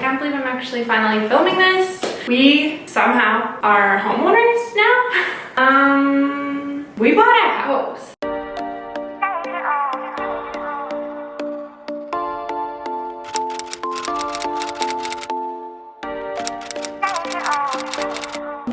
can't believe I'm actually finally filming this. We somehow are homeowners now. We bought a house.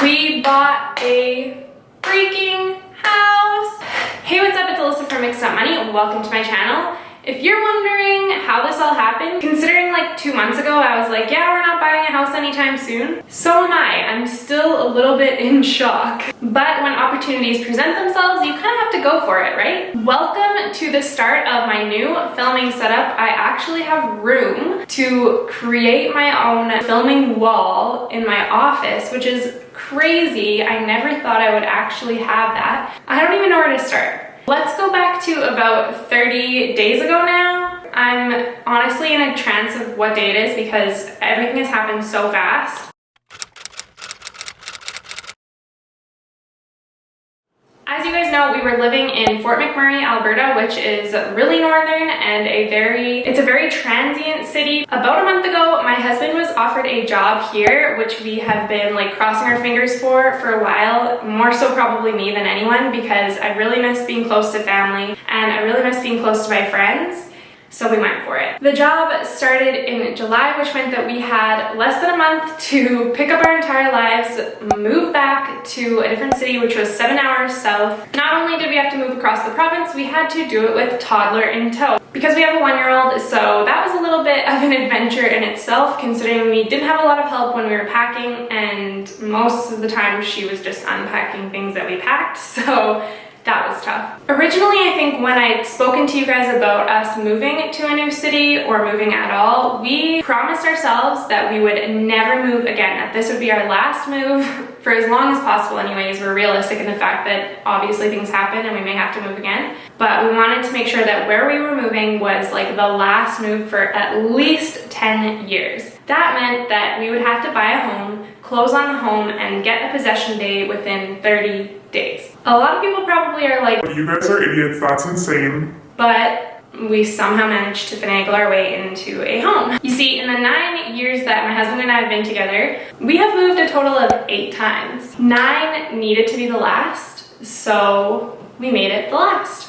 We bought a freaking house. Hey, what's up? It's Alyssa from Mixed Up Money. Welcome to my channel. If you're wondering how this all happened, considering like 2 months ago I was like, yeah, we're not buying a house anytime soon. So am I. I'm still a little bit in shock. But when opportunities present themselves, you kind of have to go for it, right? Welcome to the start of my new filming setup. I actually have room to create my own filming wall in my office, which is crazy. I never thought I would actually have that. I don't even know where to start. Let's go back to about 30 days ago now. I'm honestly in a trance of what day it is because everything has happened so fast. As you guys know, we were living in Fort McMurray, Alberta, which is really northern and it's a very transient city. About a month ago, my husband was offered a job here, which we have been like crossing our fingers for a while, more so probably me than anyone, because I really miss being close to family and I really miss being close to my friends. So we went for it. The job started in July, which meant that we had less than a month to pick up our entire lives, move back to a different city, which was 7 hours south. Not only did we have to move across the province, we had to do it with toddler in tow because we have a 1-year-old, so that was a little bit of an adventure in itself, considering we didn't have a lot of help when we were packing, and most of the time she was just unpacking things that we packed, so that was tough. Originally, I think when I'd spoken to you guys about us moving to a new city or moving at all, we promised ourselves that we would never move again, that this would be our last move for as long as possible anyways. We're realistic in the fact that obviously things happen and we may have to move again, but we wanted to make sure that where we were moving was like the last move for at least 10 years. That meant that we would have to buy a home, close on the home, and get a possession day within 30 days. A lot of people probably are like, you guys are idiots, that's insane. But we somehow managed to finagle our way into a home. You see, in the 9 years that my husband and I have been together, we have moved a total of 8 times. 9 needed to be the last, so we made it the last.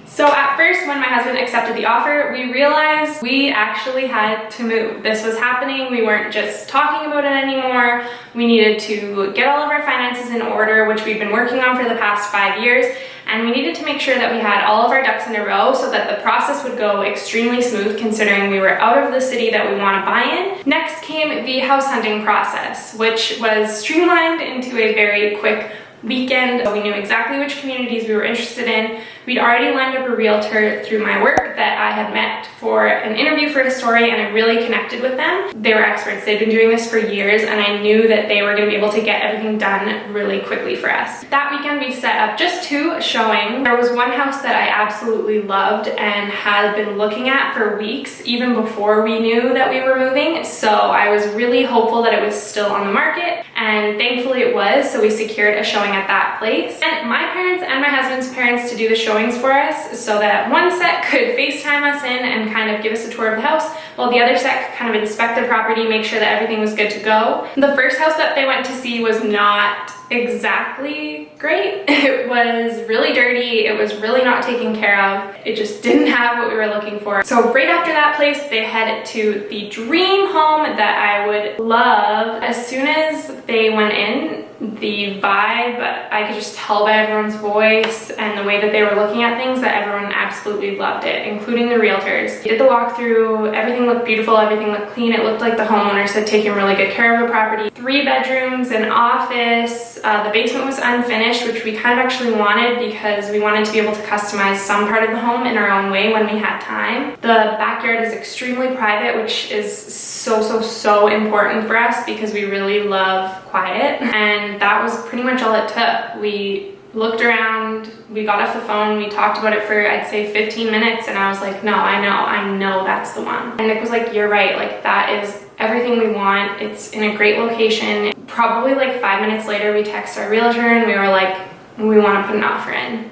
So at first, when my husband accepted the offer, we realized we actually had to move. This was happening. We weren't just talking about it anymore. We needed to get all of our finances in order, which we've been working on for the past 5 years. And we needed to make sure that we had all of our ducks in a row so that the process would go extremely smooth, considering we were out of the city that we want to buy in. Next came the house hunting process, which was streamlined into a very quick weekend. We knew exactly which communities we were interested in. We'd already lined up a realtor through my work that I had met for an interview for a story, and I really connected with them. They were experts. They'd been doing this for years, and I knew that they were going to be able to get everything done really quickly for us. That weekend we set up just 2 showings. There was one house that I absolutely loved and had been looking at for weeks, even before we knew that we were moving, so I was really hopeful that it was still on the market, and thankfully it was, so we secured a showing at that place. And my parents and my husband's parents to do the showings for us, so that one set could FaceTime us in and kind of give us a tour of the house, while the other set could kind of inspect the property, make sure that everything was good to go. The first house that they went to see was not exactly great. It was really dirty. It was really not taken care of. It just didn't have what we were looking for. So right after that place, they headed to the dream home that I would love. As soon as they went in, the vibe, I could just tell by everyone's voice and the way that they were looking at things that everyone absolutely loved it, including the realtors. We did the walkthrough, everything looked beautiful, everything looked clean. It looked like the homeowners had taken really good care of the property. 3 bedrooms, an office. The basement was unfinished, which we kind of actually wanted because we wanted to be able to customize some part of the home in our own way when we had time. The backyard is extremely private, which is so important for us because we really love quiet, and that was pretty much all it took. We looked around, we got off the phone, we talked about it for I'd say 15 minutes, and I was like, no, I know that's the one. And Nick was like, you're right, like that is everything we want. It's in a great location. Probably like 5 minutes later, we text our realtor and we were like, we want to put an offer in.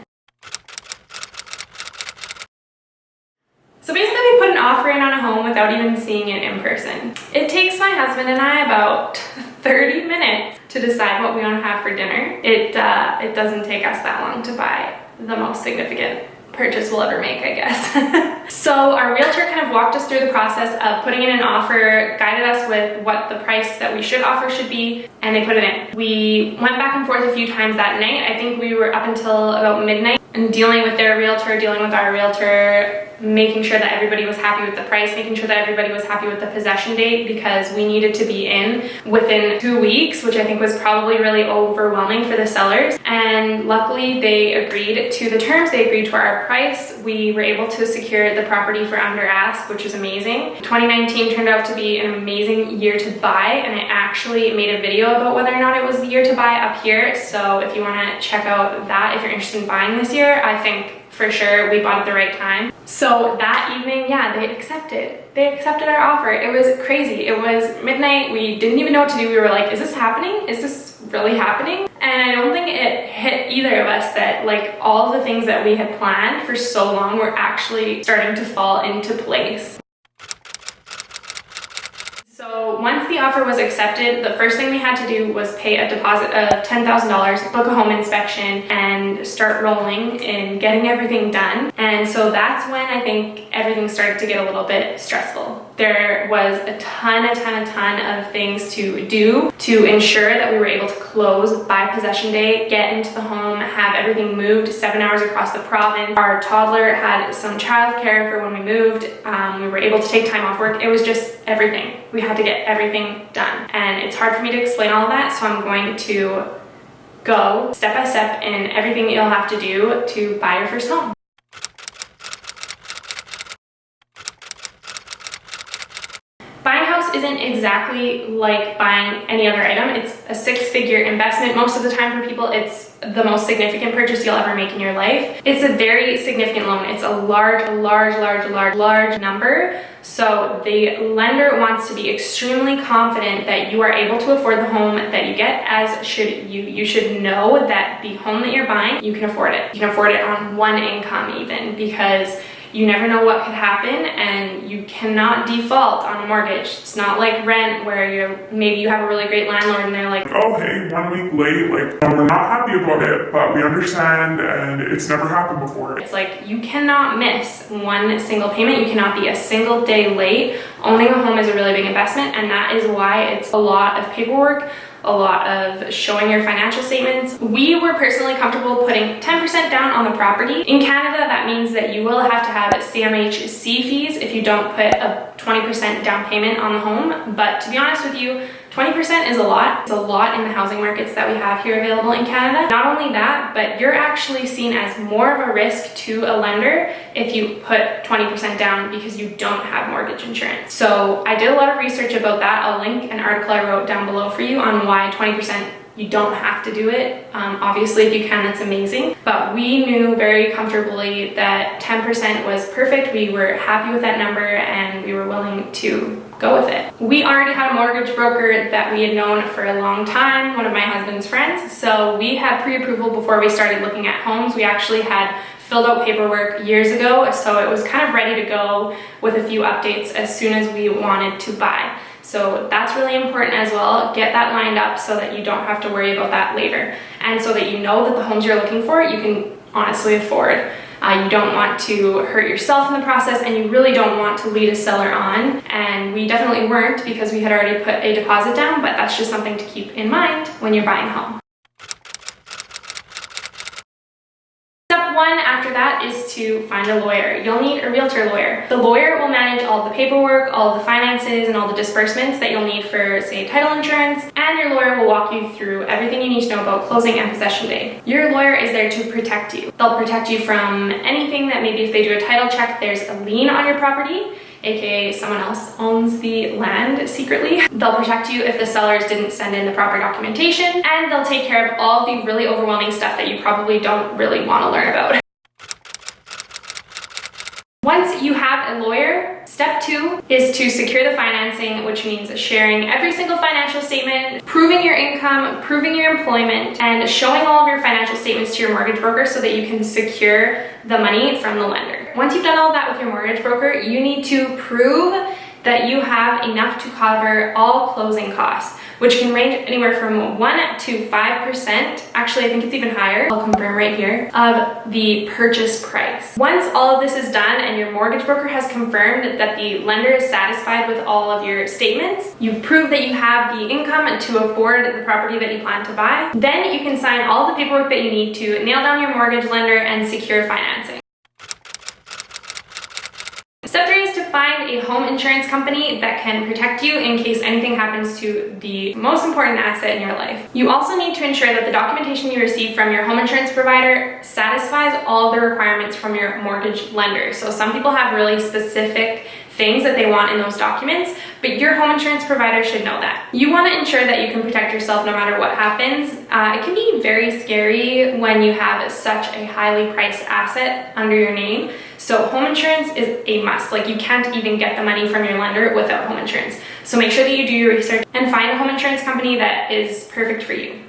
So basically we put an offer in on a home without even seeing it in person. It takes my husband and I about 30 minutes to decide what we want to have for dinner. It doesn't take us that long to buy the most significant purchase we'll ever make, I guess. So our realtor kind of walked us through the process of putting in an offer, guided us with what the price that we should offer should be, and they put it in. We went back and forth a few times that night. I think we were up until about midnight and dealing with their realtor, dealing with our realtor, making sure that everybody was happy with the price, making sure that everybody was happy with the possession date, because we needed to be in within 2 weeks, which I think was probably really overwhelming for the sellers. And luckily they agreed to the terms, they agreed to our price. We were able to secure the property for under ask, which was amazing. 2019 turned out to be an amazing year to buy, and I actually made a video about whether or not it was the year to buy up here. So if you want to check out that, if you're interested in buying this year, I think for sure we bought at the right time. So that evening, yeah, they accepted our offer. It was crazy. It was midnight. We didn't even know what to do. We were like, is this happening? Is this really happening? And I don't think it hit either of us that like all the things that we had planned for so long were actually starting to fall into place. So once the offer was accepted, the first thing we had to do was pay a deposit of $10,000, book a home inspection, and start rolling in getting everything done. And so that's when I think everything started to get a little bit stressful. There was a ton of things to do to ensure that we were able to close by possession day, get into the home, have everything moved 7 hours across the province. Our toddler had some childcare for when we moved. We were able to take time off work. It was just everything. We had to get everything done. And it's hard for me to explain all of that, so I'm going to go step by step in everything that you'll have to do to buy your first home. Buying a house isn't exactly like buying any other item. It's a six-figure investment. Most of the time for people, it's the most significant purchase you'll ever make in your life. It's a very significant loan. It's a large number. So the lender wants to be extremely confident that you are able to afford the home that you get, as should you. You should know that the home that you're buying, you can afford it. You can afford it on one income even, because you never know what could happen, and you cannot default on a mortgage. It's not like rent where maybe you have a really great landlord and they're like, oh hey, 1 week late, like we're not happy about it, but we understand, and it's never happened before. It's like you cannot miss one single payment. You cannot be a single day late. Owning a home is a really big investment, and that is why it's a lot of paperwork, a lot of showing your financial statements. We were personally comfortable putting 10% down on the property. In Canada, that means that you will have to have CMHC fees if you don't put a 20% down payment on the home. But to be honest with you, 20% is a lot. It's a lot in the housing markets that we have here available in Canada. Not only that, but you're actually seen as more of a risk to a lender if you put 20% down because you don't have mortgage insurance. So I did a lot of research about that. I'll link an article I wrote down below for you on why 20% you don't have to do it. Obviously, if you can, that's amazing. But we knew very comfortably that 10% was perfect. We were happy with that number, and we were willing to go with it. We already had a mortgage broker that we had known for a long time, one of my husband's friends. So we had pre-approval before we started looking at homes. We actually had filled out paperwork years ago, so it was kind of ready to go with a few updates as soon as we wanted to buy. So that's really important as well. Get that lined up so that you don't have to worry about that later. And so that you know that the homes you're looking for, you can honestly afford. You don't want to hurt yourself in the process, and you really don't want to lead a seller on. And we definitely weren't, because we had already put a deposit down, but that's just something to keep in mind when you're buying a home. Step one after that is to find a lawyer. You'll need a realtor lawyer. The lawyer will manage all the paperwork, all the finances, and all the disbursements that you'll need for, say, title insurance, and your lawyer will walk you through everything you need to know about closing and possession day. Your lawyer is there to protect you. They'll protect you from anything that maybe if they do a title check, there's a lien on your property, aka someone else owns the land secretly. They'll protect you if the sellers didn't send in the proper documentation, and they'll take care of all the really overwhelming stuff that you probably don't really want to learn about. Once you have a lawyer, step two is to secure the financing, which means sharing every single financial statement, proving your income, proving your employment, and showing all of your financial statements to your mortgage broker so that you can secure the money from the lender. once you've done all that with your mortgage broker, you need to prove that you have enough to cover all closing costs, which can range anywhere from 1 to 5%. Actually, I think it's even higher. I'll confirm right here, of the purchase price. Once all of this is done and your mortgage broker has confirmed that the lender is satisfied with all of your statements, you've proved that you have the income to afford the property that you plan to buy, then you can sign all the paperwork that you need to nail down your mortgage lender and secure financing. Step 3 is to find a home insurance company that can protect you in case anything happens to the most important asset in your life. You also need to ensure that the documentation you receive from your home insurance provider satisfies all of the requirements from your mortgage lender. So some people have really specific things that they want in those documents, but your home insurance provider should know that. You want to ensure that you can protect yourself no matter what happens. It can be very scary when you have such a highly priced asset under your name. So home insurance is a must. Like, you can't even get the money from your lender without home insurance. So make sure that you do your research and find a home insurance company that is perfect for you.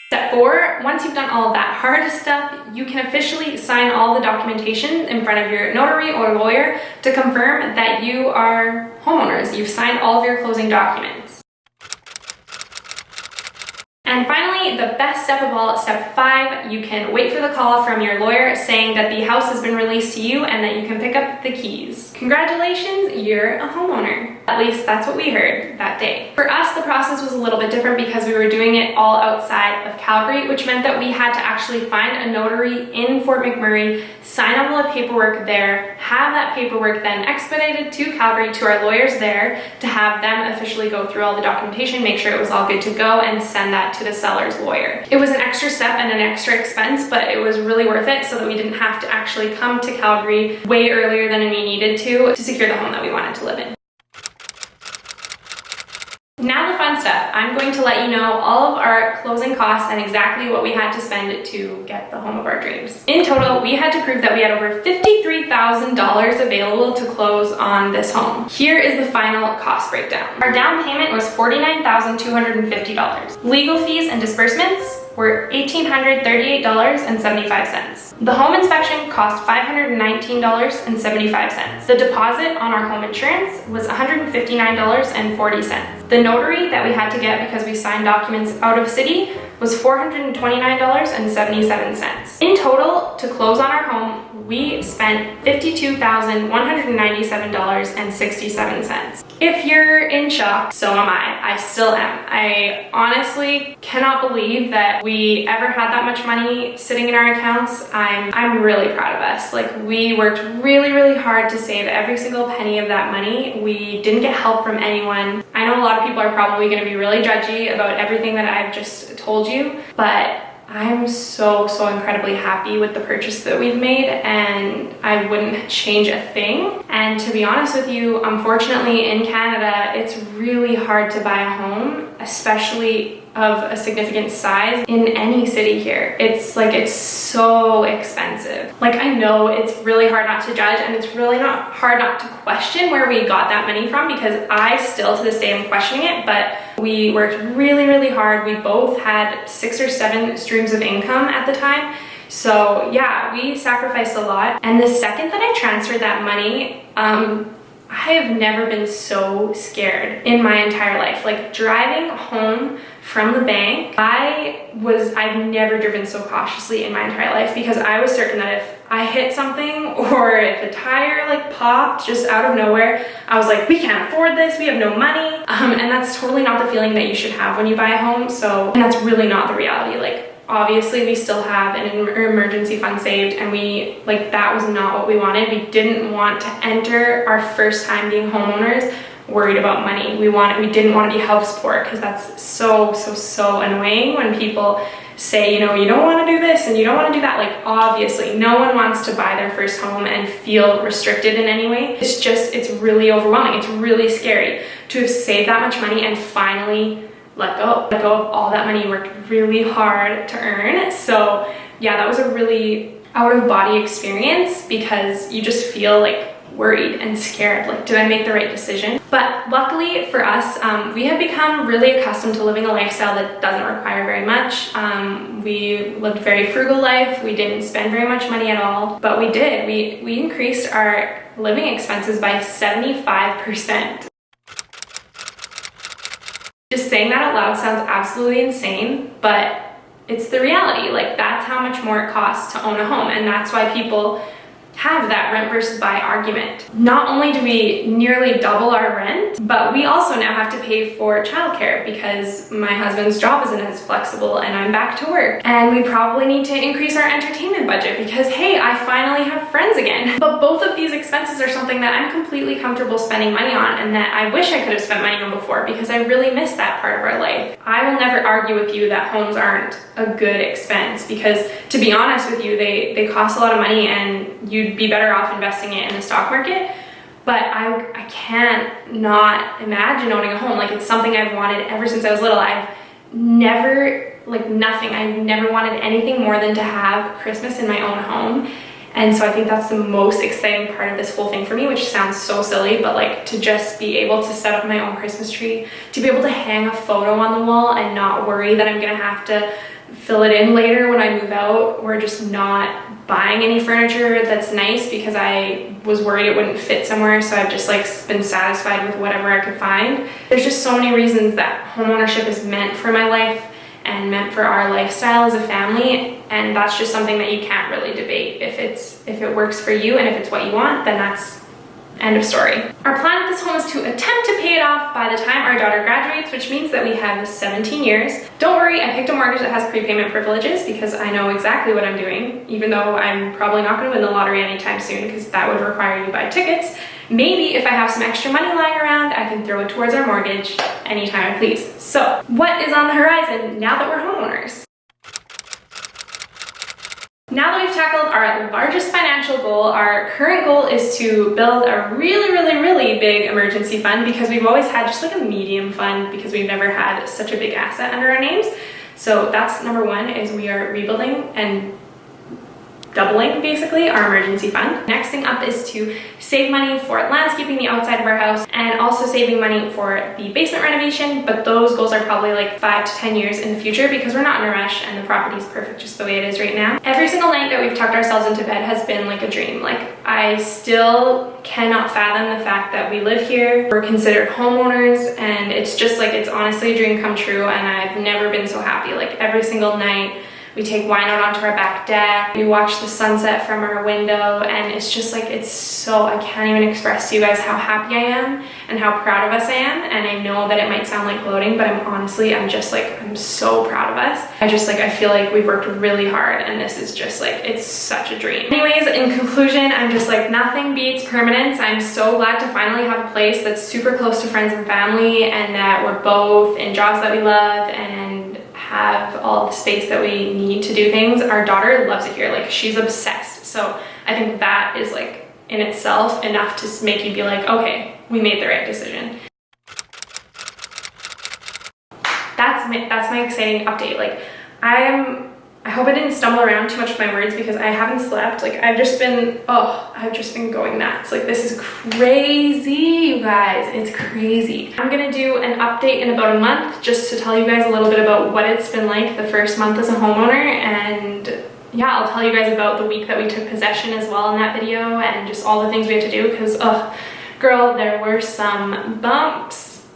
Step 4, once you've done all of that hard stuff, you can officially sign all the documentation in front of your notary or lawyer to confirm that you are homeowners. You've signed all of your closing documents. And finally, the best step of all, step 5, you can wait for the call from your lawyer saying that the house has been released to you and that you can pick up the keys. Congratulations, you're a homeowner. At least that's what we heard that day. For us, the process was a little bit different because we were doing it all outside of Calgary, which meant that we had to actually find a notary in Fort McMurray, sign all the paperwork there, have that paperwork then expedited to Calgary to our lawyers there to have them officially go through all the documentation, make sure it was all good to go, and send that to the seller's lawyer. It was an extra step and an extra expense, but it was really worth it so that we didn't have to actually come to Calgary way earlier than we needed to secure the home that we wanted to live in. Now the fun stuff. I'm going to let you know all of our closing costs and exactly what we had to spend to get the home of our dreams. In total, we had to prove that we had over $53,000 available to close on this home. Here is the final cost breakdown. Our down payment was $49,250. Legal fees and disbursements were $1,838.75. The home inspection cost $519.75. The deposit on our home insurance was $159.40. The notary that we had to get because we signed documents out of city was $429.77. In total, to close on our home, we spent $52,197.67. If you're in shock, so am I. I still am. I honestly cannot believe that we ever had that much money sitting in our accounts. I'm really proud of us. Like, we worked really, really hard to save every single penny of that money. We didn't get help from anyone. I know a lot of people are probably going to be really judgy about everything that I've just told you, but I'm so incredibly happy with the purchase that we've made, and I wouldn't change a thing. And to be honest with you, unfortunately in Canada, it's really hard to buy a home, especially of a significant size in any city here. It's so expensive. Like, I know it's really hard not to judge, and it's really not hard not to question where we got that money from, because I still to this day am questioning it, but we worked really, really hard. We both had 6 or 7 streams of income at the time. So yeah, we sacrificed a lot. And the second that I transferred that money, I have never been so scared in my entire life. Like, driving home from the bank, I've never driven so cautiously in my entire life, because I was certain that if I hit something or if a tire popped just out of nowhere, I was like, we can't afford this, we have no money. And that's totally not the feeling that you should have when you buy a home. So, and that's really not the reality. Like, obviously we still have an emergency fund saved, and that was not what we wanted. We didn't want to enter our first time being homeowners worried about money. We didn't want to be house poor, because that's so annoying when people say, you don't want to do this and you don't want to do that. Like, obviously no one wants to buy their first home and feel restricted in any way. It's really overwhelming. It's really scary to have saved that much money and finally let go of all that money you worked really hard to earn. So yeah, that was a really out of body experience, because you just feel like worried and scared, like, did I make the right decision? But luckily for us, we have become really accustomed to living a lifestyle that doesn't require very much. We lived a very frugal life. We didn't spend very much money at all, but we did. We increased our living expenses by 75%. Just saying that out loud sounds absolutely insane, but it's the reality. Like, that's how much more it costs to own a home, and that's why people have that rent versus buy argument. Not only do we nearly double our rent, but we also now have to pay for childcare because my husband's job isn't as flexible and I'm back to work. And we probably need to increase our entertainment budget because, hey, I finally have friends again. But both of these expenses are something that I'm completely comfortable spending money on and that I wish I could have spent money on before because I really miss that part of our life. I will never argue with you that homes aren't a good expense because, to be honest with you, they cost a lot of money and you'd be better off investing it in the stock market. But I can't not imagine owning a home. Like, it's something I've wanted ever since I was little. I've never, like, nothing. I've never wanted anything more than to have Christmas in my own home. And so I think that's the most exciting part of this whole thing for me, which sounds so silly, but like, to just be able to set up my own Christmas tree, to be able to hang a photo on the wall and not worry that I'm gonna have to fill it in later when I move out, or just not buying any furniture that's nice because I was worried it wouldn't fit somewhere, so I've just like been satisfied with whatever I could find. There's just so many reasons that homeownership is meant for my life and meant for our lifestyle as a family, and that's just something that you can't really debate. If it works for you and if it's what you want, then that's end of story. Our plan with this home is to attempt to pay it off by the time our daughter graduates, which means that we have 17 years. Don't worry, I picked a mortgage that has prepayment privileges because I know exactly what I'm doing, even though I'm probably not going to win the lottery anytime soon because that would require you to buy tickets. Maybe if I have some extra money lying around, I can throw it towards our mortgage anytime I please. So, what is on the horizon now that we're homeowners? Now that we've tackled our largest financial goal, our current goal is to build a really big emergency fund because we've always had just like a medium fund because we've never had such a big asset under our names. So that's number one, is we are rebuilding and doubling basically our emergency fund. Next thing up is to save money for landscaping the outside of our house and also saving money for the basement renovation, but those goals are probably like 5 to 10 years in the future because we're not in a rush and the property is perfect just the way it is right now. Every single night that we've tucked ourselves into bed has been like a dream. Like, I still cannot fathom the fact that we live here, we're considered homeowners, and it's just like, it's honestly a dream come true, and I've never been so happy. Like, every single night we take wine out onto our back deck, we watch the sunset from our window, and it's just like, it's so, I can't even express to you guys how happy I am and how proud of us I am. And I know that it might sound like gloating, but I'm just like, I'm so proud of us. I feel like we've worked really hard and this is just like, it's such a dream. Anyways, in conclusion, I'm just like, nothing beats permanence. I'm so glad to finally have a place that's super close to friends and family, and that we're both in jobs that we love and have all the space that we need to do things. Our daughter loves it here, like, she's obsessed. So I think that is like in itself enough to make you be like, okay, we made the right decision. That's my exciting update. Like, I hope I didn't stumble around too much with my words because I haven't slept. Like, I've just been going nuts. Like, this is crazy, you guys. It's crazy. I'm gonna do an update in about a month just to tell you guys a little bit about what it's been like the first month as a homeowner, and yeah, I'll tell you guys about the week that we took possession as well in that video and just all the things we had to do because, oh, girl, there were some bumps.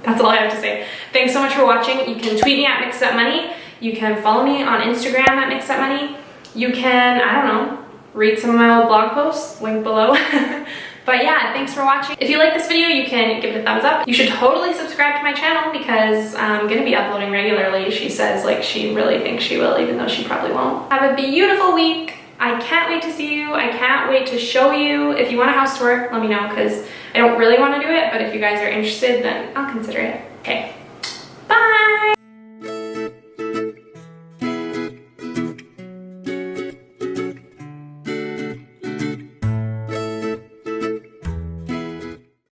That's all I have to say. Thanks so much for watching. You can tweet me at MixedUpMoney. You can follow me on Instagram at MixedUpMoney. You can, I don't know, read some of my old blog posts, link below. But yeah, thanks for watching. If you like this video, you can give it a thumbs up. You should totally subscribe to my channel because I'm gonna be uploading regularly. She says, like, she really thinks she will, even though she probably won't. Have a beautiful week. I can't wait to see you. I can't wait to show you. If you want a house tour, let me know because I don't really want to do it, but if you guys are interested, then I'll consider it. Okay, bye!